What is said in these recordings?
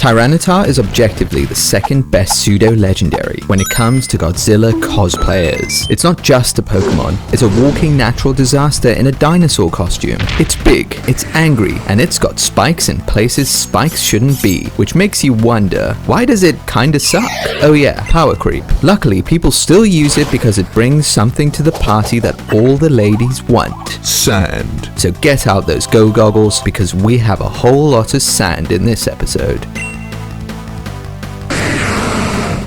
Tyranitar is objectively the second best pseudo-legendary when it comes to Godzilla cosplayers. It's not just a Pokemon, it's a walking natural disaster in a dinosaur costume. It's big, it's angry, and it's got spikes in places spikes shouldn't be, which makes you wonder, why does it kinda suck? Oh yeah, power creep. Luckily, people still use it because it brings something to the party that all the ladies want. Sand. So get out those go goggles because we have a whole lot of sand in this episode.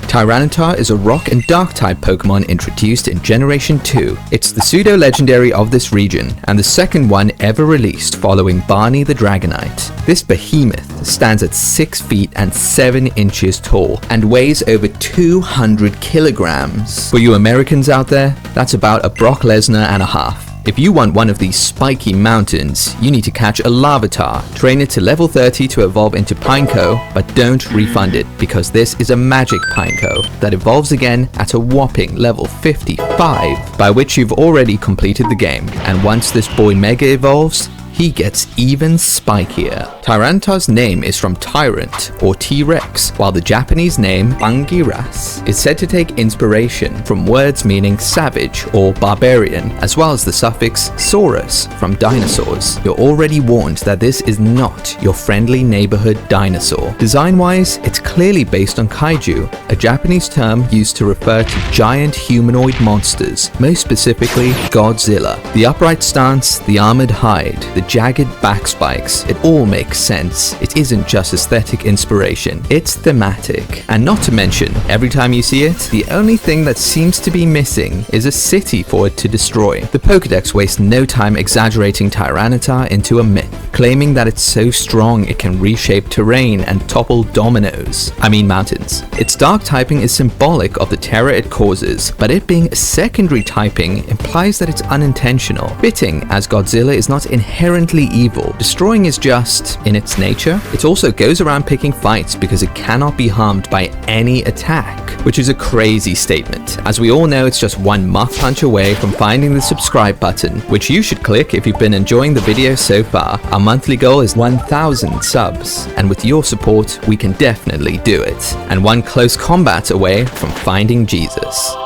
Tyranitar is a rock and dark type Pokemon introduced in Generation 2. It's the pseudo-legendary of this region, and the second one ever released following Barney the Dragonite. This behemoth stands at 6 feet and 7 inches tall, and weighs over 200 kilograms. For you Americans out there, that's about a Brock Lesnar and a half. If you want one of these spiky mountains, you need to catch a Larvitar, train it to level 30 to evolve into Pineco, but don't refund it because this is a magic Pineco that evolves again at a whopping level 55, by which you've already completed the game, and once this boy mega evolves, he gets even spikier. Tyranitar's name is from tyrant or T-Rex, while the Japanese name Bangiras is said to take inspiration from words meaning savage or barbarian, as well as the suffix saurus from dinosaurs. You're already warned that this is not your friendly neighborhood dinosaur. Design-wise, it's clearly based on kaiju, a Japanese term used to refer to giant humanoid monsters, most specifically Godzilla. The upright stance, the armored hide, the jagged back spikes, it all makes sense. It isn't just aesthetic inspiration, it's thematic. And not to mention, every time you see it, the only thing that seems to be missing is a city for it to destroy. The Pokédex wastes no time exaggerating Tyranitar into a myth, claiming that it's so strong it can reshape terrain and topple mountains. Its dark typing is symbolic of the terror it causes, but it being a secondary typing implies that it's unintentional, fitting as Godzilla is not inherently evil. Destroying is just in its nature. It also goes around picking fights because it cannot be harmed by any attack, which is a crazy statement. As we all know, it's just one muff punch away from finding the subscribe button, which you should click if you've been enjoying the video so far. Our monthly goal is 1,000 subs, and with your support, we can definitely do it. And one close combat away from finding Jesus.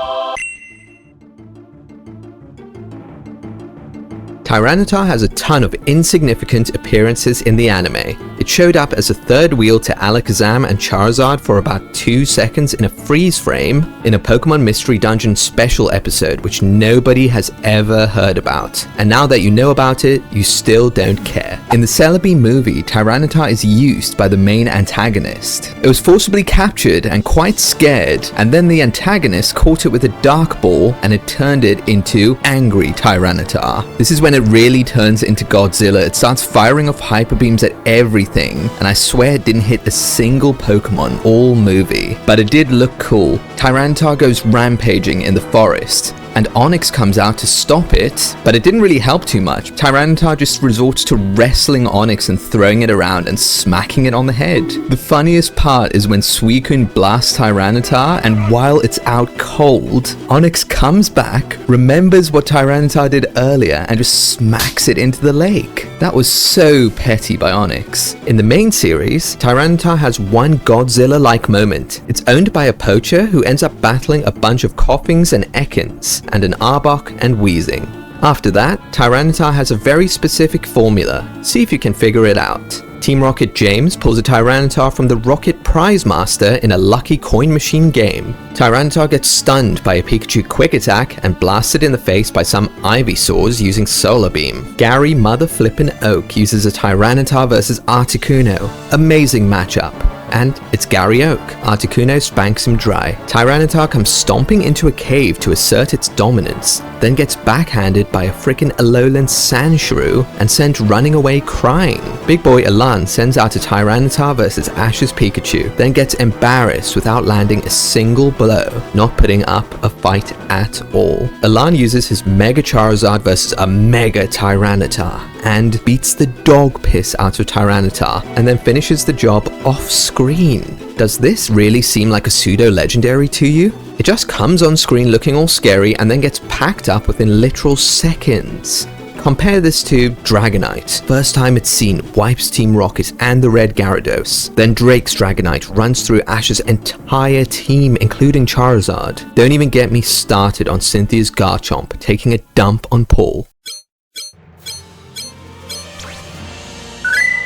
Tyranitar has a ton of insignificant appearances in the anime. It showed up as a third wheel to Alakazam and Charizard for about 2 seconds in a freeze frame in a Pokemon Mystery Dungeon special episode which nobody has ever heard about. And now that you know about it, you still don't care. In the Celebi movie, Tyranitar is used by the main antagonist. It was forcibly captured and quite scared, and then the antagonist caught it with a dark ball and it turned it into Angry Tyranitar. This is when it really turns into Godzilla. It starts firing off hyper beams at everything, and I swear it didn't hit a single Pokemon all movie, but it did look cool. Tyranitar goes rampaging in the forest, and Onix comes out to stop it, but it didn't really help too much. Tyranitar just resorts to wrestling Onix and throwing it around and smacking it on the head. The funniest part is when Suicune blasts Tyranitar, and while it's out cold, Onix comes back, remembers what Tyranitar did earlier, and just smacks it into the lake. That was so petty by Onix. In the main series, Tyranitar has one Godzilla-like moment. It's owned by a poacher who ends up battling a bunch of Koffings and Ekans, and an Arbok and Weezing. After that, Tyranitar has a very specific formula. See if you can figure it out. Team Rocket James pulls a Tyranitar from the Rocket Prize Master in a lucky coin machine game. Tyranitar gets stunned by a Pikachu quick attack and blasted in the face by some Ivysaurs using Solar Beam. Gary Mother Flippin' Oak uses a Tyranitar versus Articuno. Amazing matchup. And it's Gary Oak. Articuno spanks him dry. Tyranitar comes stomping into a cave to assert its dominance, then gets backhanded by a frickin' Alolan Sandshrew and sent running away crying. Big boy Elan sends out a Tyranitar versus Ash's Pikachu, then gets embarrassed without landing a single blow, not putting up a fight at all. Elan uses his Mega Charizard versus a Mega Tyranitar and beats the dog piss out of Tyranitar, and then finishes the job off screen. Does this really seem like a pseudo-legendary to you? It just comes on screen looking all scary and then gets packed up within literal seconds. Compare this to Dragonite. First time it's seen, wipes Team Rocket and the red Gyarados. Then Drake's Dragonite runs through Ash's entire team, including Charizard. Don't even get me started on Cynthia's Garchomp taking a dump on Paul.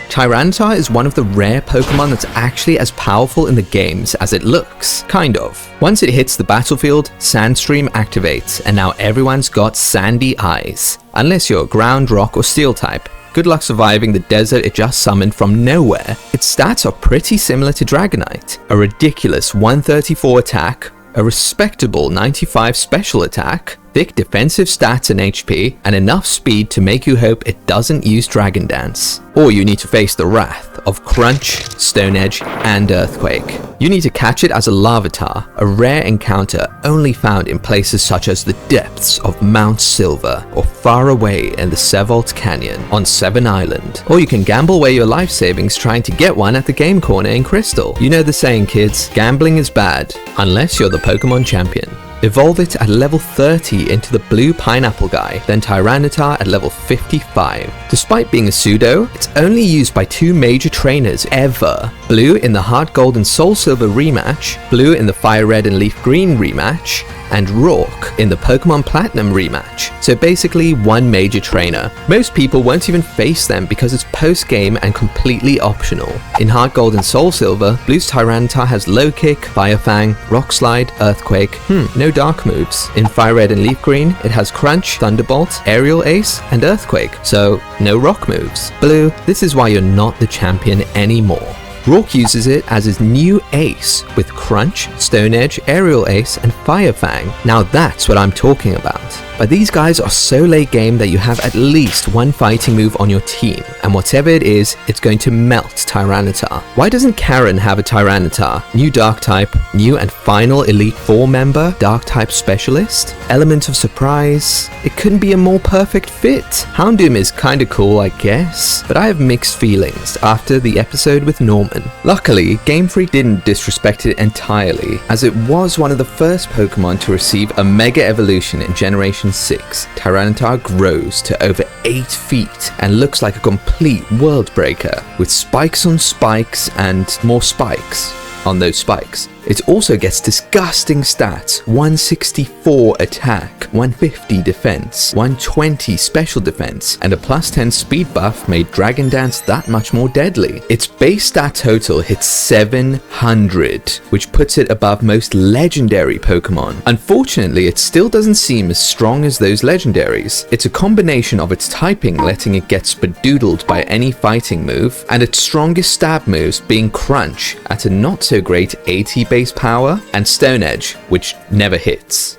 Tyranitar is one of the rare Pokemon that's actually as powerful in the games as it looks, kind of. Once it hits the battlefield, Sandstream activates, and now everyone's got sandy eyes. Unless you're ground, rock, or steel type. Good luck surviving the desert it just summoned from nowhere. Its stats are pretty similar to Dragonite. A ridiculous 134 attack, a respectable 95 special attack, thick defensive stats and HP, and enough speed to make you hope it doesn't use Dragon Dance. Or you need to face the wrath of Crunch, Stone Edge, and Earthquake. You need to catch it as a Larvitar, a rare encounter only found in places such as the depths of Mount Silver, or far away in the Sevault Canyon on Seven Island. Or you can gamble away your life savings trying to get one at the game corner in Crystal. You know the saying, kids, gambling is bad, unless you're the Pokemon champion. Evolve it at level 30 into the blue pineapple guy, then Tyranitar at level 55. Despite being a pseudo, it's only used by 2 major trainers ever. Blue in the Heart Gold and Soul Silver rematch, Blue in the Fire Red and Leaf Green rematch, and Rourke in the Pokemon Platinum rematch. So basically one major trainer. Most people won't even face them because it's post-game and completely optional. In Heart Gold and Soul Silver, Blue's Tyranitar has Low Kick, Fire Fang, Rock Slide, Earthquake, no dark moves. In Fire Red and Leaf Green, it has Crunch, Thunderbolt, Aerial Ace, and Earthquake, so no rock moves. Blue, this is why you're not the champion anymore. Rourke uses it as his new ace with Crunch, Stone Edge, Aerial Ace, and Fire Fang. Now that's what I'm talking about. But these guys are so late game that you have at least one fighting move on your team, and whatever it is, it's going to melt Tyranitar. Why doesn't Karen have a Tyranitar? New Dark type, new and final Elite Four member, Dark type specialist, element of surprise. It couldn't be a more perfect fit. Houndoom is kinda cool, I guess, but I have mixed feelings after the episode with Norman. Luckily, Game Freak didn't disrespect it entirely, as it was one of the first Pokemon to receive a Mega Evolution in Generation 6. Tyranitar grows to over 8 feet and looks like a complete world breaker, with spikes on spikes and more spikes on those spikes. It also gets disgusting stats: 164 attack, 150 defense, 120 special defense, and a plus 10 speed buff made Dragon Dance that much more deadly. Its base stat total hits 700, which puts it above most legendary Pokemon. Unfortunately, it still doesn't seem as strong as those legendaries. It's a combination of its typing letting it get spadoodled by any fighting move, and its strongest stab moves being Crunch at a not so great 80 base power, and Stone Edge, which never hits.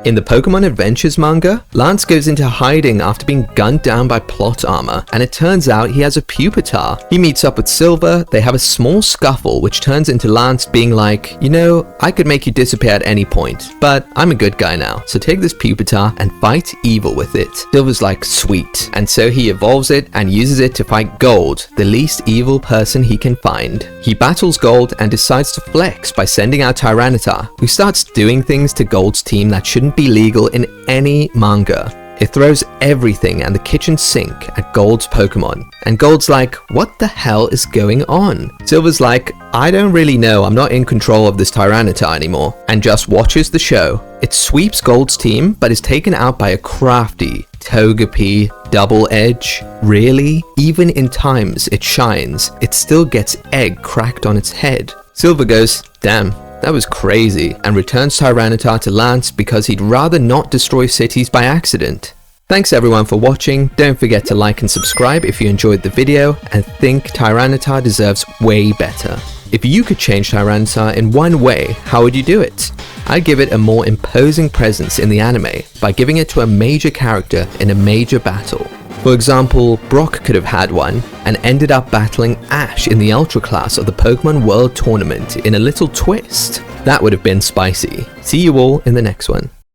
In the Pokemon Adventures manga, Lance goes into hiding after being gunned down by plot armor, and it turns out he has a Pupitar. He meets up with Silver, they have a small scuffle which turns into Lance being like, you know, I could make you disappear at any point, but I'm a good guy now, so take this Pupitar and fight evil with it. Silver's like, sweet, and so he evolves it and uses it to fight Gold, the least evil person he can find. He battles Gold and decides to flex by sending out Tyranitar, who starts doing things to Gold's team that shouldn't be legal in any manga. It throws everything and the kitchen sink at Gold's Pokemon, and Gold's like, what the hell is going on? Silver's like, I don't really know, I'm not in control of this Tyranitar anymore, and just watches the show. It sweeps Gold's team, but is taken out by a crafty Togepi Double Edge. Really? Even in times it shines, it still gets egg cracked on its head. Silver goes, damn, that was crazy, and returns Tyranitar to Lance because he'd rather not destroy cities by accident. Thanks everyone for watching. Don't forget to like and subscribe if you enjoyed the video and think Tyranitar deserves way better. If you could change Tyranitar in one way, how would you do it? I'd give it a more imposing presence in the anime by giving it to a major character in a major battle. For example, Brock could have had one and ended up battling Ash in the Ultra class of the Pokemon World Tournament in a little twist. That would have been spicy. See you all in the next one.